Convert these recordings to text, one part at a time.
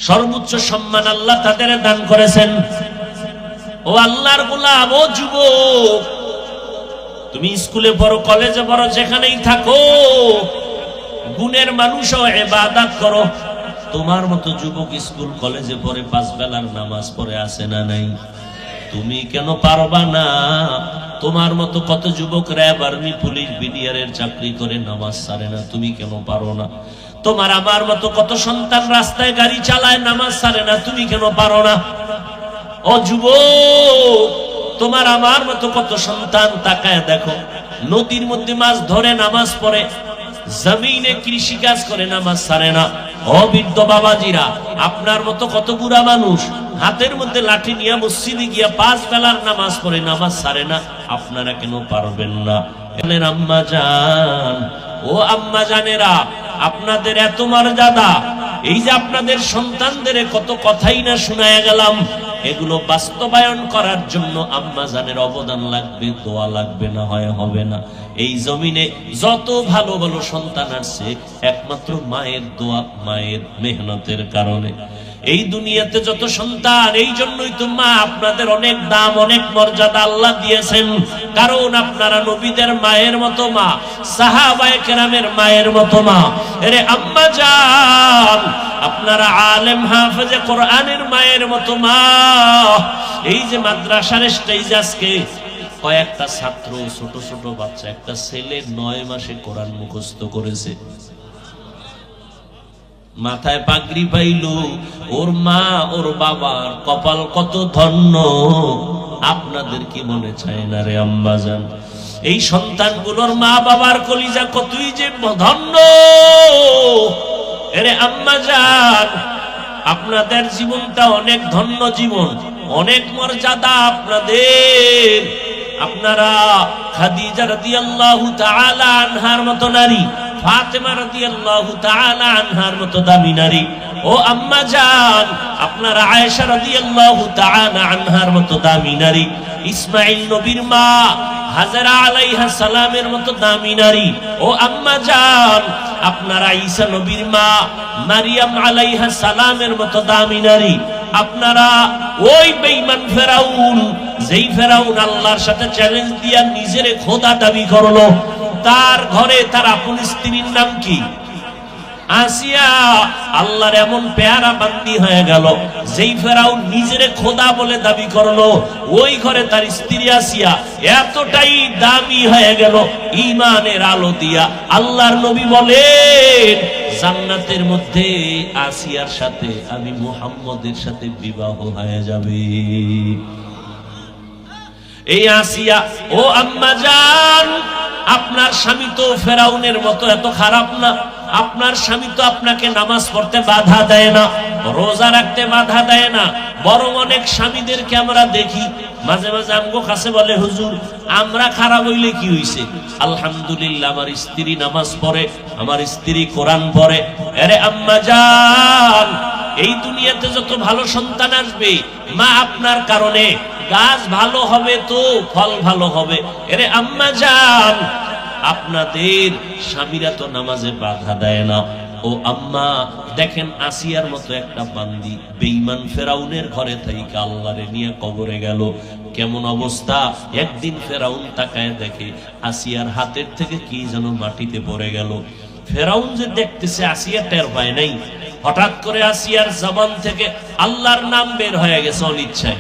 সর্বোচ্চ সম্মান আল্লাহ তাদের দান করেছেন। ও আল্লাহর গোলাম, ও যুবক, তুমি স্কুলে পড়ো, কলেজে পড়ো, যেখানেই থাকো, গুণের মানুষও ইবাদত করো। তোমার মতো যুবক স্কুল কলেজে পড়ে 5 বেলার নামাজ পড়ে আছে না নাই? তুমি কেন পারবা না? তোমার মতো কত যুবক র্যাব, আর্মি, পুলিশ, বিডিআরের চাকরি করে নামাজ ছাড়ে না, তুমি কেন পারো না? তোমার আমার মতো কত সন্তান রাস্তায় গাড়ি চালায়, নামাজ ছাড়ে না, তুমি কেন পারো না? ও যুবক, তোমার আমার মতো কত সন্তান, তাকায় দেখো, নদীর মধ্যে মাছ ধরে নামাজ পড়ে, জমিনে কৃষি কাজ করে, নামাজ ছাড়ে না। ও বৃদ্ধ বাবাজিরা, আপনার মতো কত বুড়া মানুষ হাতের মধ্যে লাঠি নিয়ে মসজিদে গিয়া 5 বেলার নামাজ পড়ে, নামাজ ছাড়ে না, আপনারা কেন পারবেন না? আম্মা জান, ও আম্মা জানেরা, আপনাদের এত মর্যাদা, এই যে আপনাদের সন্তানদের কত কথাই না শোনায়া গেলাম, এগুলো বাস্তবায়ন করার জন্য আম্মা জানের অবদান লাগবে, দোয়া লাগবে, না হয় হবে না। এই জমিনে যত ভালো ভালো সন্তান আসছে একমাত্র মায়ের দোয়া, মায়ের মেহনতের কারণে। এই দুনিয়াতে যত সন্তান, এই জন্যই তো মা আপনাদের অনেক দাম, অনেক মর্যাদা আল্লাহ দিয়েছেন, কারণ আপনারা নবীদের মায়ের মতো মা, সাহাবায়ে কেরামের মায়ের মতো মা। এরে আম্মা জান, আপনারা আলেম হাফেজে কোরআনের মায়ের মতো মা। এই যে মাদ্রাসার স্টেজে আজকে কয়েকটা ছাত্র, ছোট ছোট বাচ্চা, একটা ছেলে 9 মাসে কোরআন মুখস্থ করেছে, মাথায় পাগড়ি পাইল, ওর মা ওর বাবার কপাল কত ধন্য। আপনাদের কি মনে চায় না রে আম্মা জান? এই সন্তানগুলোর মা বাবার কলিজা কতই যে ধন্য। এরে আম্মা জান, আপনাদের জীবনটা অনেক ধন্য জীবন, অনেক মর্যাদা আপনাদের। আপনারা খাদিজা রাদিয়াল্লাহু তাআলা আনহার মতো নারী, ফাতেমা রাদিয়াল্লাহু তাআলা আনহার মতো দামি নারী। ও আম্মা জান, আপনারা আয়েশা রাদিয়াল্লাহু তাআলা আনহার মতো দামি নারী। ইসমাঈল নবীর মা হাজরা আলাইহা সালামের মতো দামি নারী। ও আম্মা জান, আপনারা ঈসা নবীর মা মারিয়াম আলাইহা সালামের মতো দামি নারী। আপনারা ওই বেঈমান ফেরাউন, যেই ফেরাউন আল্লাহর সাথে চ্যালেঞ্জ দিয়া নিজের খোদা দাবি করলো, তার ঘরে তার আপন স্ত্রীর নাম কি? আসিয়া। আল্লাহর এমন পেয়ারা বান্দি হয়ে গেল, যেই ফেরাউন নিজের খোদা বলে দাবি করলো, ওই ঘরে তার স্ত্রী আসিয়া এতটাই দামি হয়ে গেল ঈমানের আলো দিয়া। আল্লাহর নবী বলেন, জান্নাতের মধ্যে আসিয়ার সাথে আমি মুহাম্মদের সাথে বিবাহ হয়ে যাবে। এই আসিয়া, ও আম্মা জান, আপনার স্বামী তো ফেরাউনের মতো এত খারাপ না। আপনার স্বামী তো আপনাকে নামাজ পড়তে বাধা দেয় না, রোজা রাখতে বাধা দেয় না। বরং অনেক স্বামীদেরকে আমরা দেখি মাঝে মাঝে আমগো কাছে বলে, হুজুর আমরা খারাপ হইলে কি হইছে, আলহামদুলিল্লাহ আমার স্ত্রী নামাজ পড়ে, আমার স্ত্রী কোরআন পড়ে। আরে আম্মা জান, এই দুনিয়াতে যত ভালো সন্তান আসবে মা আপনার কারণে, গাছ ভালো হবে তো ফল ভালো হবে। আরে আম্মা জান, আপনাদের স্বামীরা তো নামাজে বাধা দেয় না। ও আম্মা দেখেন, আসিয়ার মতো একটা বান্দি বেঈমান ফেরাউনের ঘরে থেকে আল্লাহরে নিয়ে কবরে গেল। কেমন অবস্থা! একদিন ফেরাউন তাকায় দেখে আসিয়ার হাতের থেকে কি যেন মাটিতে পড়ে গেল। ফেরাউন যে দেখতেছে, আসিয়া টের পায় নাই। হঠাৎ করে আসিয়ার জবান থেকে আল্লাহর নাম বের হয়ে গেছে অনিচ্ছায়।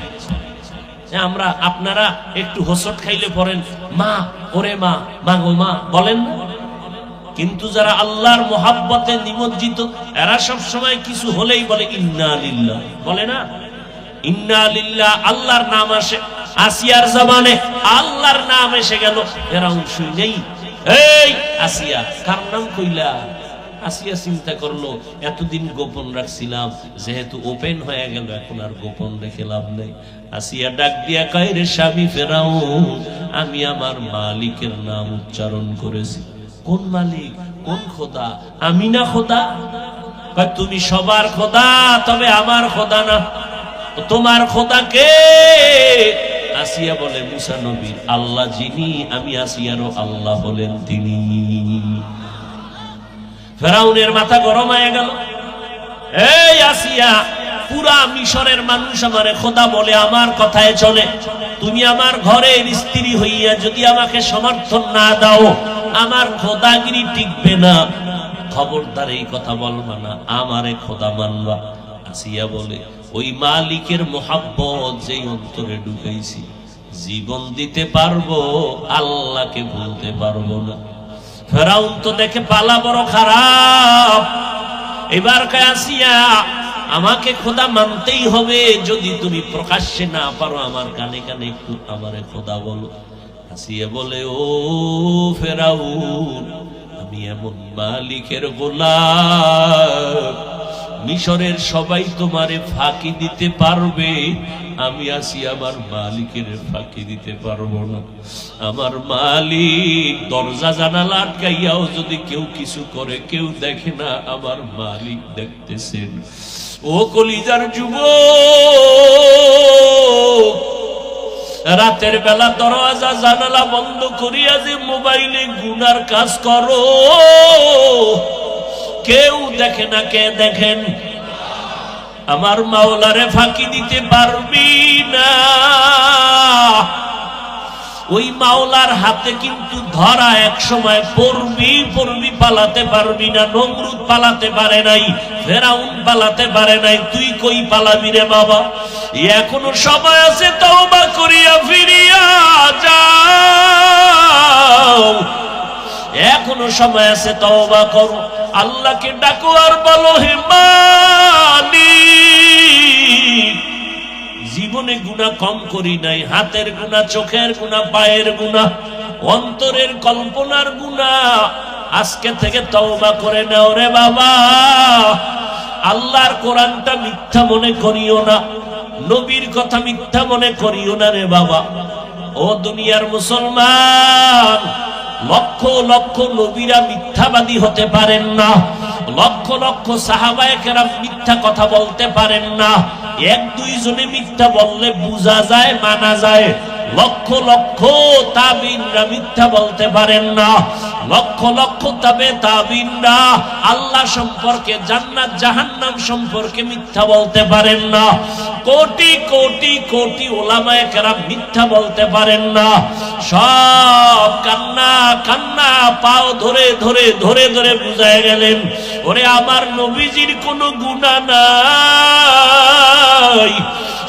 আমরা আপনারা একটু হোঁচট খাইলে পড়েন মা, ওরে মা, মা গো মা বলেন না, কিন্তু যারা আল্লাহর মোহাব্বতে নিমজ্জিত, এরা সব সময় কিছু হলেই বলে ইন্না লিল্লাহ, বলে না ইন্না লিল্লাহ। আল্লাহর নাম আসে, আসিয়ার জবানে আল্লাহর নাম এসে গেল। ফেরাউন শুই নেই, এই আসিয়া কার নাম কইলা? আসিয়া চিন্তা করলো, এতদিন গোপন রাখছিলাম, যেহেতু ওপেন হয়ে গেল এখন আর গোপন রেখে লাভ নেই। আসিয়া ডাক দিয়া কয়, রে স্বামী ফেরাউন, আমি আমার মালিকের নাম উচ্চারণ করেছি। কোন মালিক? কোন খোদা? আমি না খোদা? কয় তুমি সবার খোদা, তবে আমার খোদা না। তোমার খোদা কে? আসিয়া বলে, মুসা নবীর আল্লাহ যিনি, আমি আসিয়ারও আল্লাহ হলেন তিনি। ফেরাউনের মাথা গরম হয়ে গেল। এই আসিয়া, পুরা মিশরের মানুষ আমারে খোদা বলে, আমার কথায় চলে। তুমি আমার ঘরের স্ত্রী হইয়া যদি আমাকে সমর্থন না দাও, আমার খোদাগিরি টিকবে না। খবরদার এই কথা বলবা না, আমারে খোদা মানবা। আসিয়া বলে, ওই মালিকের মোহাব্বত যেই অন্তরে ঢুকাইছি, জীবন দিতে পারবো, আল্লাহকে ভুলতে পারবো না। ফেরাউন তো দেখে পালা বড় খারাপ। এবার কয় আসিয়া, আমাকে খোদা মানতেই হবে, যদি তুমি প্রকাশ্যে না পারো আমার কানে কানে একটু আমারে খোদা বলো। আসিয়া বলে, ও ফেরাউন, আমি এমন মালিকের গোলাম, মিশরের সবাই তোমারে ফাঁকি দিতে পারবে, আমি আসি আমার মালিকের ফাঁকি দিতে পারবো না। আমার মালিক দরজা জানালা আটকাইয়াও যদি কেউ কিছু করে, কেউ দেখে না, আমার মালিক দেখতেছেন। ও কলিজার যুবক, রাতের বেলা দরজা জানালা বন্ধ করিয়া যে মোবাইলে গুনার কাজ করো, কেউ দেখে না, কে দেখেন? আমার মাওলারে ফাঁকি দিতে পারবি না। ওই মাওলার হাতে কিন্তু ধরা এক সময় পড়বি, পালাতে পারবি না। নমরুদ পালাতে পারে নাই, ফেরাউন পালাতে পারে নাই, তুই কই পালাবি রে বাবা? এখনো সময় আছে, তওবা করিয়া ফিরিয়া যাও। এখনো সময় আছে, তওবা করো, আল্লাহকে ডাকো আর বলো, হে মালিক, জীবনে গুনাহ কম করি নাই, হাতের গুনাহ, চোখের গুনাহ, পায়ের গুনাহ, অন্তরের কল্পনার গুনাহ, আজকে থেকে তওবা করে নাও রে বাবা। আল্লাহর কোরআনটা মিথ্যা মনে করিও না, নবীর কথা মিথ্যা মনে করিও না রে বাবা। ও দুনিয়ার মুসলমান, লক্ষ লক্ষ নবীরা মিথ্যাবাদী হতে পারেন না, লক্ষ লক্ষ সাহাবায়ে কেরাম মিথ্যা কথা বলতে পারেন না। এক দুইজনে মিথ্যা বললে বোঝা যায়, মানা যায়। লক্ষ লক্ষ তাবিনরা মিথ্যা বলতে পারেন না, লক্ষ লক্ষ তাবিনরা আল্লাহ সম্পর্কে, জান্নাত জাহান্নাম সম্পর্কে মিথ্যা বলতে পারেন না। কোটি কোটি কোটি উলামায়ে কেরাম মিথ্যা বলতে পারেন না। সব কান্না কান্না পাও ধরে ধরে ধরে ধরে বুঝায় গেলেন, ওরে আমার নবীজির কোনো গুনাহ নাই।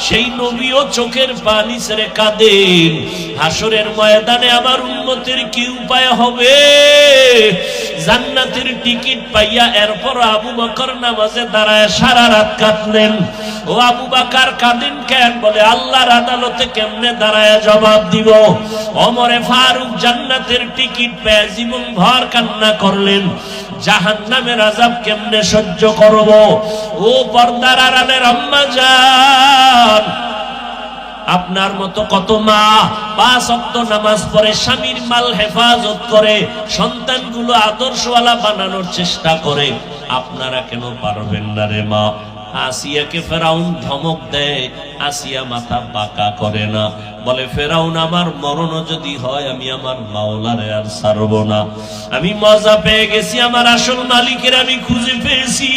সেই নবীও চোখের পানি ছেড়ে কাঁদেন, হাসরের ময়দানে আমার উম্মতের কি উপায় হবে? জান্নাতের টিকিট পাইয়া এরপর আবু বকর নামাজে দাঁড়ায় সারা রাত কাঁদলেন। ও আবু বকর কাঁদেন কেন? বলে আল্লাহর আদালতে কেমনে দাঁড়ায় জবাব দিব। ওমরে ফারুক জান্নাতের টিকিট পেয়ে জীবন ভর কান্না করলেন, জাহান্নামের আযাব কেমনে সহ্য করব। ও পর্দার আড়ালের আম্মা জান, আপনার মতো কত মা 5 ওয়াক্ত নামাজ পড়ে, স্বামীর মাল হেফাজত করে, সন্তানগুলো আদর্শওয়ালা বানানোর চেষ্টা করে, আপনারা কেন পারবেন না রে মা? আসিয়াকে ফেরাউন ধমক দেয়, আসিয়া মাথা বাঁকা করে না, বলে ফেরাউন আমার মরণ যদি হয় আমি আমার মাওলারে আর ছাড়ব না। আমি মজা পেয়ে গেছি, আমার আসল মালিকের আমি খুঁজে পেয়েছি।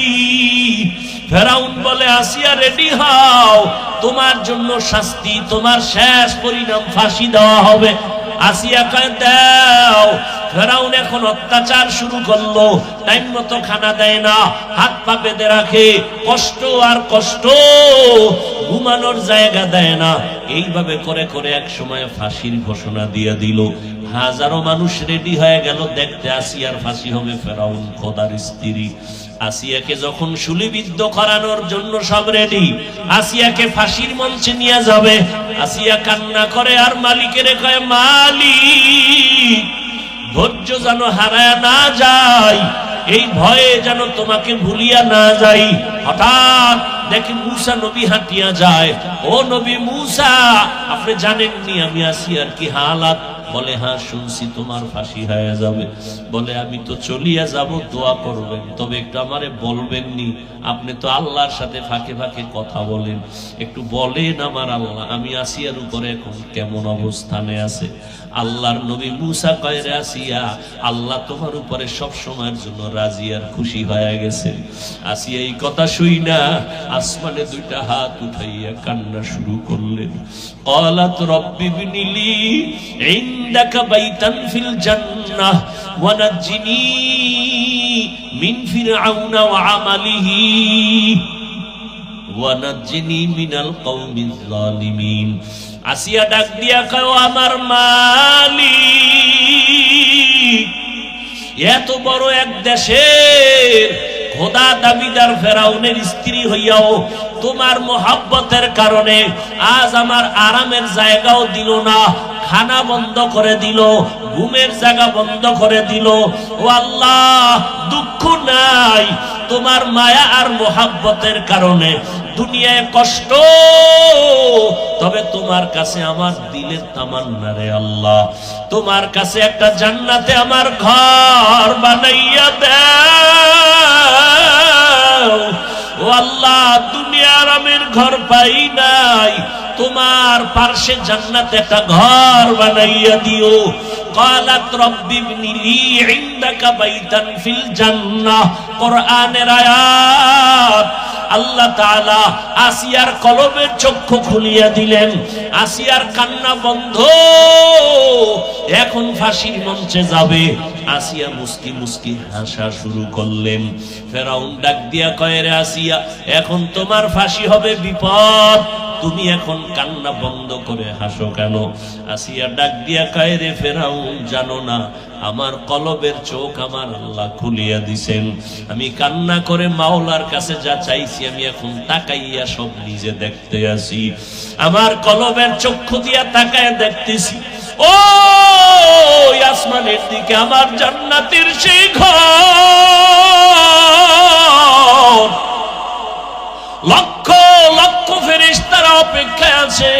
ফেরাউন বলে আসিয়া রেডি হও, তোমার জন্য শাস্তি, তোমার শেষ পরিণাম ফাঁসি দেওয়া হবে। আসিয়া কয় দাও। ফেরাউন এখন অত্যাচার শুরু করলো, টাইম মতো খানা দেয় না, হাত পা বেঁধে রাখে, কষ্ট আর কষ্ট, ঘুমানোর জায়গা দেয় না। এইভাবে করে করে এক সময় ফাঁসির ঘোষণা দিয়ে দিল। হাজারো মানুষ রেডি হয়ে গেল দেখতে আসিয়ার ফাঁসি হবে। ফেরাউন খোদার স্ত্রী আসিয়াকে যখন শুলিবিদ্ধ করানোর জন্য সব রেডি, আসিয়াকে ফাঁসির মঞ্চে নিয়ে যাবে। আসিয়া কান্না করে আর মালিকের কয়, মালিক ধৈর্য যেন হারায় না যায়, এই ভয়ে যেন তোমাকে ভুলিয়া না যাই। হঠাৎ দেখি মূসা নবী হাঁটিয়া যায়। ও নবী মূসা, আপনি জানেননি আমি আসিয়ার কি হালাত? বলে হ্যাঁ শুনছি তোমার ফাঁসি হয়ে যাবে। বলে আমি তো চলিয়া যাব, দোয়া করবেন, তবে একটু আমারে বলবেননি, আপনি তো আল্লাহর সাথে ফাঁকে ফাঁকে কথা বলেন, একটু বলেন আমার আল্লাহ আমি আসিয়ার উপরে এখন কেমন অবস্থানে আছে। আল্লাহর নবী মুসা কয় রে আসিয়া, আল্লাহ তোমার উপরে সব সময়ের জন্য রাজি আর খুশি হয়ে গেছেন। আসিয়া এই কথা শুই না আসমানে দুইটা হাত উঠাইয়া কান্না শুরু করলেন। ক্বালাত রব্বি বিনিলি ইনদাকা বাইতান ফিল জান্নাহ ওয়া নাজ্জিনি মিন ফিরআউনা ওয়া আমালিহি ওয়া নাজ্জিনি মিনাল কওমিজ জালিমিন। আসিয়া ডাক দিয়া কয় আমার মালিক, এত বড় এক দেশের খোদা দাবিদার ফেরাউনের স্ত্রী হইয়াও তোমার মোহাব্বতের কারণে আজ আমার আরামের জায়গাও দিল না, খানা বন্ধ করে দিল, ঘুমের জায়গা বন্ধ করে দিল। ও আল্লাহ দুঃখ নাই, তোমার মায়া আর মোহাব্বতের কারণে দুনিয়ায় কষ্ট, তবে তোমার কাছে আমার দিলের তামান্না রে আল্লাহ, তোমার কাছে একটা জান্নাতে আমার ঘর বানাইয়া দাও। ও আল্লাহ দুনিয়ার আরামের ঘর পাই নাই, তোমার পার্শ্বে জান্নাতে একটা ঘর বানাইয়া দিও। ক্বালাত রব্বি ইবনিলি ইনদাকা বাইতান ফিল জান্নাহ, কোরআনের আয়াত। আল্লাহ তাআলা আসিয়ার কলবের চক্ষু খুলিয়া দিলেন, আসিয়ার কান্না বন্ধ, এখন ফাঁসির মঞ্চে যাবে। আসিয়া মুস্কি মুস্কি হাসা শুরু করলেন। ফেরাউন ডাক দিয়া কয় রে আসিয়া, এখন তোমার ফাঁসি হবে, বিপদ, তুমি এখন কান্না বন্ধ করে হাসো কেন? আসিয়া ডাক দিয়া কয় রে ফেরাউন, জানো না আমার কলবের চোখ আমার আল্লাহ খুলিয়া দিছেন, আমি কান্না করে মাওলার কাছে যা চাইছি আমি এখন তাকাইয়া সব নিজে দেখতে আসি, আমার কলবের চক্ষু দিয়া তাকায় দেখতেছি ও আসমানের দিকে আমার জান্নাতের সেই ঘর, লক্ষ লক্ষ ফেরেশতারা অপেক্ষায় আছে,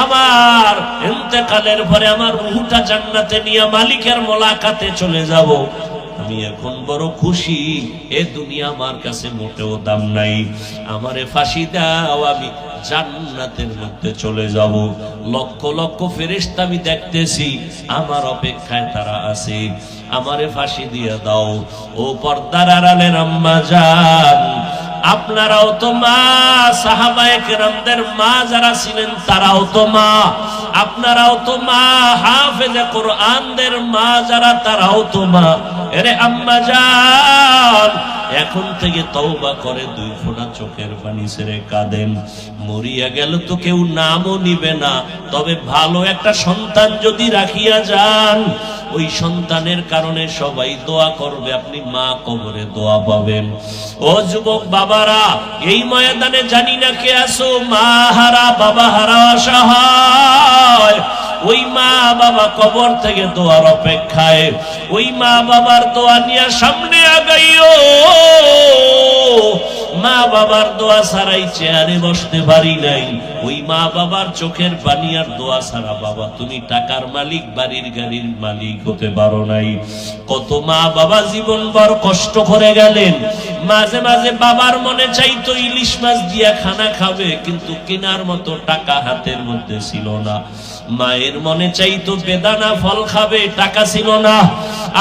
আমার ইন্তেকালের পরে আমার রূহটা জান্নাতে নিয়ে মালিকের মোলাকাতে চলে যাব। আমি এখন বড় খুশি, এ দুনিয়া আমার কাছে মোটেও দাম নাই, আমারে ফাঁসি দাও, আমি জান্নাতের মধ্যে চলে যাব। লক্ষ লক্ষ ফেরেশতা আমি দেখতেছি আমার অপেক্ষায় তারা আছে, আমারে ফাঁসি দিয়ে দাও। ও পর্দার আড়ালের আম্মা জান, আপনারাও তো মা, সাহাবায়ে কেরামদের মা যারা ছিলেন তারাও তো মা, আপনারাও তো মা, হাফেজে কোরআনদের মা যারা তারাও তো মা। এরে আম্মা জান, এখন থেকে তওবা করে দুই ফোঁটা চোখের পানি ছেড়ে কাঁদেন। মরিয়া গেল তো কেউ নামও নিবে না, তবে ভালো একটা সন্তান যদি রাখিয়া যান, ওই সন্তানের কারণে সবাই দোয়া করবে, আপনি মা কবরে দোয়া পাবেন। ও যুবক বাবারা, এই ময়দানে জানি না কে আসো, মা হারা বাবা হারা অসহায়, ওই মা বাবা কবর থেকে দোয়ার অপেক্ষায়, ওই মা বাবার দোয়া নিয়ে সামনে আগাইও। মা বাবার দোয়া ছাড়াই চেয়ারে বসতে পারি নাই, ওই মা বাবার চোখের পানি আর দোয়া ছাড়া বাবা তুমি টাকার মালিক, বাড়ির গাড়ির মালিক হতে পারো নাই। কত মা বাবা জীবন ভর কষ্ট করে গেলেন, মাঝে মাঝে বাবার মনে চাইতো ইলিশ মাছ দিয়া খানা খাবে, কিন্তু কেনার মতো টাকা হাতের মধ্যে ছিল না। মায়ের মনে চাইতো বেদানা ফল খাবে, টাকা ছিল না।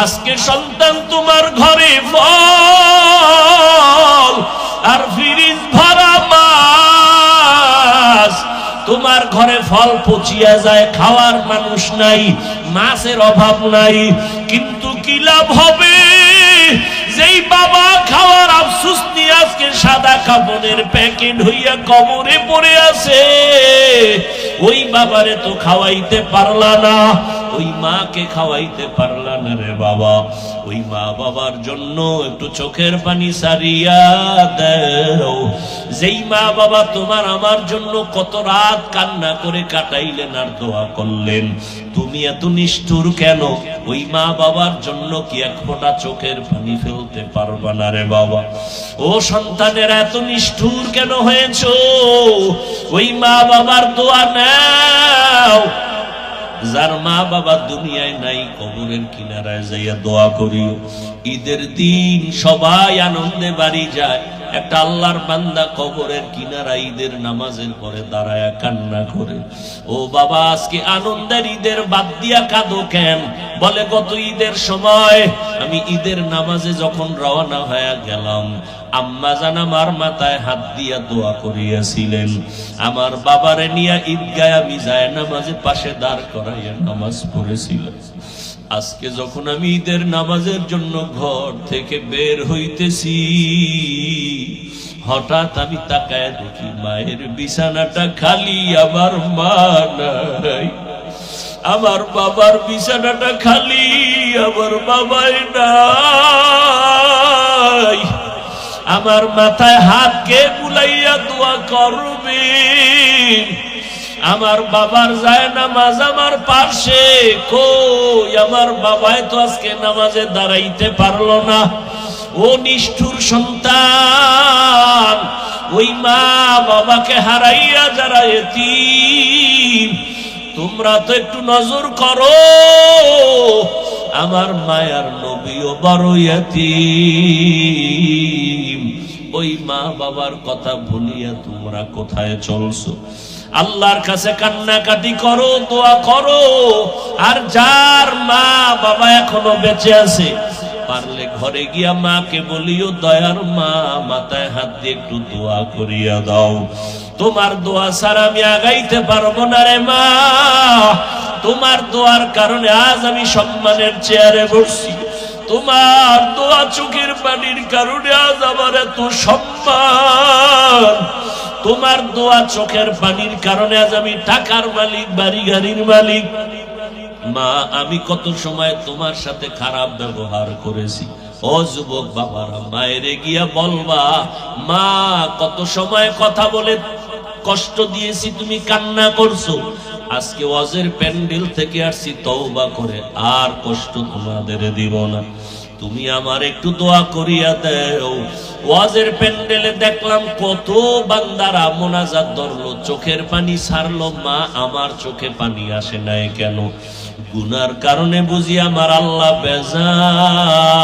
আজকে সন্তান তোমার ঘরে ফল আর ফ্রিজ ভরা মাছ, তোমার ঘরে ফল পচিয়া যায়, খাওয়ার মানুষ নাই, মাছের অভাব নাই, কিন্তু কি লাভ হবে? যেই বাবা খাওয়ার আফসোস নিয়ে আজকে সাদা কাপড়ের প্যাকেট হইয়া কবরে পড়ে আছে, ওই বাবারে তো খাওয়াইতে পারলা না, ওই মাকে খাওয়াইতে পারলা না রে বাবা। ওই মা বাবার জন্য একটু চোখের পানি সারিয়া দাও। যেই মা বাবা তোমার আমার জন্য কত রাত কান্না করে কাটাইলেন আর দোয়া করলেন, তুমি এত নিষ্ঠুর কেন? ওই মা বাবার জন্য কি এক ফোঁটা চোখের পানি ফেলতে পারবা না রে বাবা? ও সন্তানের এত নিষ্ঠুর কেন হয়েছো? ওই মা বাবার দোয়া নাও। যার মা বাবা দুনিয়ায় নাই কবরের কিনারায় যাইয়া দোয়া করিও। ঈদের দিন সবাই আনন্দে বাড়ি যায়, একটা আল্লাহর বান্দা কবরের কিনারায় ঈদের নামাজের পরে দাঁড়ায়া কান্না করে, ও বাবা আজকে আনন্দের ঈদের বাদ দিয়া কাঁদো কেন? বলে গত ঈদের সময় আমি ঈদের নামাজে যখন রওনা হয়ে গেলাম, আম্মা জান আমার মাথায় হাত দিয়া দোয়া করিয়াছিলেন, আমার বাবারে নিয়ে ঈদগায় আমি যায় নামাজে পাশে দাঁড় করাইয়া নামাজ পড়েছিলাম। আজকে যখন আমি ঈদের নামাজের জন্য ঘর থেকে বের হইতেছি, হঠাৎ আমি তাকায় দেখি মায়ের বিছানাটা খালি, আমার মা নাই। আমার বাবার বিছানাটা খালি, আমার বাবাই নাই। আমার মাথায় হাত কে বুলাইয়া দোয়া করবে? আমার বাবার যায় নামাজ আমার পাশে, কই আমার বাবাই তো আজকে নামাজে দাঁড়াইতে পারলো না। ও নিষ্ঠুর সন্তান, ওই মা বাবাকে হারাইয়া যারা এতিম, তোমরা তো একটু নজর করো, আমার মায়ার নবীও বড় এতিম। ওই মা বাবার কথা ভুলিয়া তোমরা কোথায় চলছো? আল্লাহর কাছে কান্নাকাটি করো, দোয়া করো। আর যার মা বাবা এখনো বেঁচে আছে, পারলে ঘরে গিয়া মাকে বলিও, দয়ার মা মাথায় হাত দিয়ে একটু দোয়া করিয়া দাও। তোমার দোয়া ছাড়া আমি আগাইতে পারবো না রে মা। তোমার দোয়ার কারণে আজ আমি সম্মানের চেয়ারে বসছি। তোমার দোয়া চোখের পানির কারণে আজ আমার এত সম্মান। তোমার দোয়া চোখের পানির কারণে আজ আমি টাকার মালিক, বাড়ি গাড়ির মালিক। মা আমি কত সময় তোমার সাথে খারাপ ব্যবহার করেছি। ও যুবক বাবারা, মায়েরে গিয়া বলবা, মা কত সময় কথা বলে কষ্ট দিয়েছি, তুমি কান্না করছো। আজকে ওয়াজের প্যান্ডেল থেকে আসছি তওবা করে, আর কষ্ট তোমাদের দিব না। তুমি আমার একটু দোয়া করিয়া দেও। ওয়াজের প্যান্ডেলে দেখলাম কত বান্দারা মোনাজাত ধরলো, চোখের পানি ছাড়লো। মা আমার চোখে পানি আসে নাই কেন? গুনার কারণে বুঝি আমার আল্লাহ বেজার।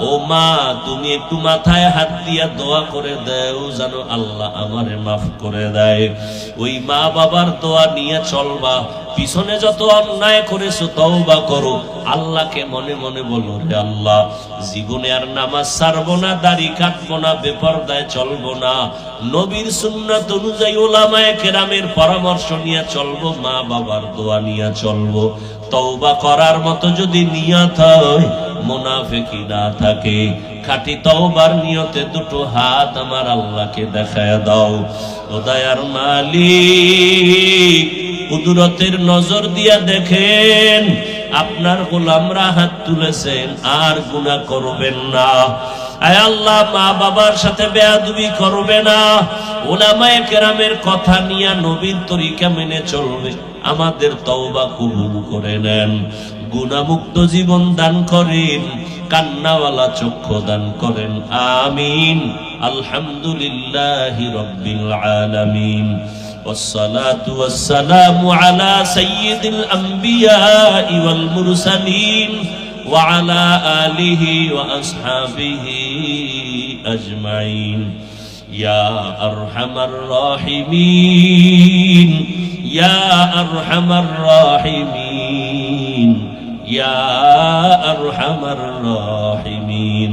ও মা তুমি একটু মাথায় হাত দিয়া দোয়া করে দেও, জানো আল্লাহ আমারে মাফ করে দেয়। ওই মা বাবার দোয়া নিয়ে চলবা। পিছনে যত অন্যায় করেছো তওবা করো। আল্লাহকে মনে মনে বলো, রে আল্লাহ জীবনে আর নামাজ ছাড়বো না, দাড়ি কাটবো না, বেপরদায় চলবো না, নবীর সুন্নাত অনুযায়ী উলামায়ে কেরামের পরামর্শ নিয়ে চলবো, মা বাবার দোয়া নিয়ে চলবো। তওবা করার মতো যদি নিয়ত হয়, মুনাফিকি না থাকে, খাঁটি তওবার নিয়তে দুটো হাত আমার আল্লাহকে দেখায় দাও। ও দয়ার মালিক, কুদরতের নজর দিয়া দেখেন, আপনার গোলামরা হাত তুলেছেন, আর গুনাহ করবেন না। আয় আল্লাহ, মা বাবার সাথে বেয়াদবি করবে না, উলামায়ে কেরামের কথা নিয়ে নবীর তরিকা মেনে চলবে। আমাদের তওবা কবুল করে নেন, গুনাহমুক্ত জীবন দান করেন, কান্নাওয়ালা চক্ষু দান করেন। আমিন। আলহামদুলিল্লাহি রাব্বিল আলামিন। والصلاة والسلام على سيد الأنبياء والمرسلين وعلى آله وأصحابه أجمعين. يا أرحم الراحمين، يا أرحم الراحمين، يا أرحم الراحمين.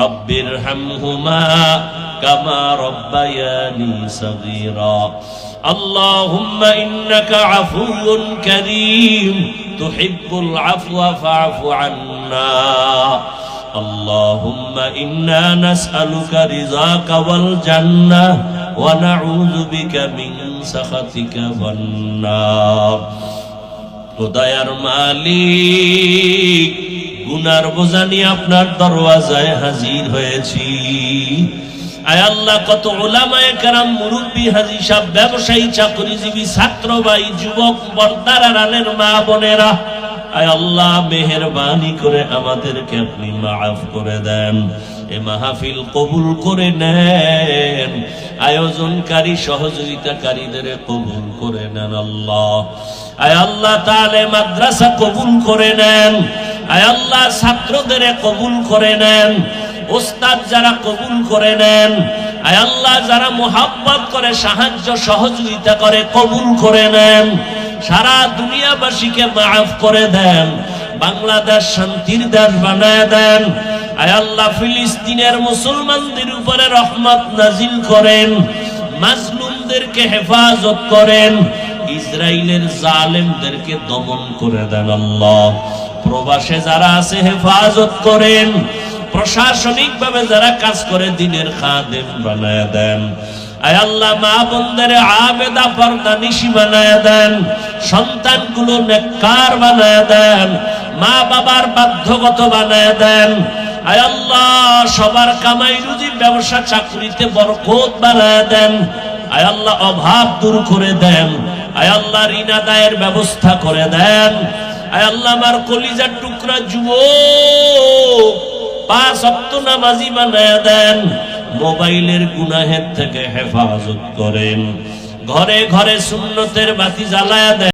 رب ارحمهما كما ربياني صغيرا. اللهم إنك عفو كريم تحب العفو فاعف عنا. اللهم إنا نسألك رضاك والجنة ونعوذ بك من سخطك والنار. খোদায়ার মালিক, গুনার বোঝা নিয়ে আপনার দরওয়াজায় হাজির হয়েছি। আয় আল্লাহ, কত উলামায়ে কেরাম, মুরব্বী, হাজী সাহেব, ব্যবসায়ী, চাকরিজীবী, ছাত্র ভাই, যুবক, বর্দার, রানের মা বোনেরা, আয় আল্লাহ মেহেরবানি করে আমাদেরকে আপনি মাফ করে দেন। এ মাহফিল কবুল করে নেন। আয়োজনকারী সহযোগিতাকারীদের কবুল করে নেন আল্লাহ। আয় আল্লাহ তাআলা মাদ্রাসা কবুল করে নেন, আয় আল্লাহ ছাত্রদের কবুল করে নেন, ওস্তাদ যারা কবুল করে নেন, আয় আল্লাহ যারা মুহাব্বত করে সাহায্য সহযোগিতা করে কবুল করে নেন, সারা দুনিয়াবাসীকে মাফ করে দেন, বাংলাদেশ শান্তির দেশ বানায় দেন। আয় আল্লাহ ফিলিস্তিনের মুসলমানদের উপরে রহমত নাজিল করেন, মাজলুমদেরকে হেফাজত করেন, ইসরায়েলের জালেমদেরকে দমন করে দেন আল্লাহ। প্রবাসে যারা আছে হেফাজত করেন, প্রশাসনিক ভাবে যারা কাজ করে দিনের খাদেম বানায় দেন। আয় আল্লাহ মা বোনদের আবেদা পর্দা নিশি বানায় দেন, সন্তানগুলো নেককার বানায় দেন, মা বাবার বাধ্যগত বানায় দেন। আয় আল্লাহ সবার কামাই রুজি ব্যবসা চাকরিতে বরকত বানায় দেন। আয় আল্লাহ অভাব দূর করে দেন। আয় আল্লাহ ঋণ আদায়ের ব্যবস্থা করে দেন। আয় আল্লাহ আমার কলিজার টুকরা যুবক 5 ওয়াক্ত নামাজি বানায় দেন, মোবাইলের গুনাহের থেকে হেফাজত করেন, ঘরে ঘরে সুন্নতের বাতি জ্বালায়া দেন।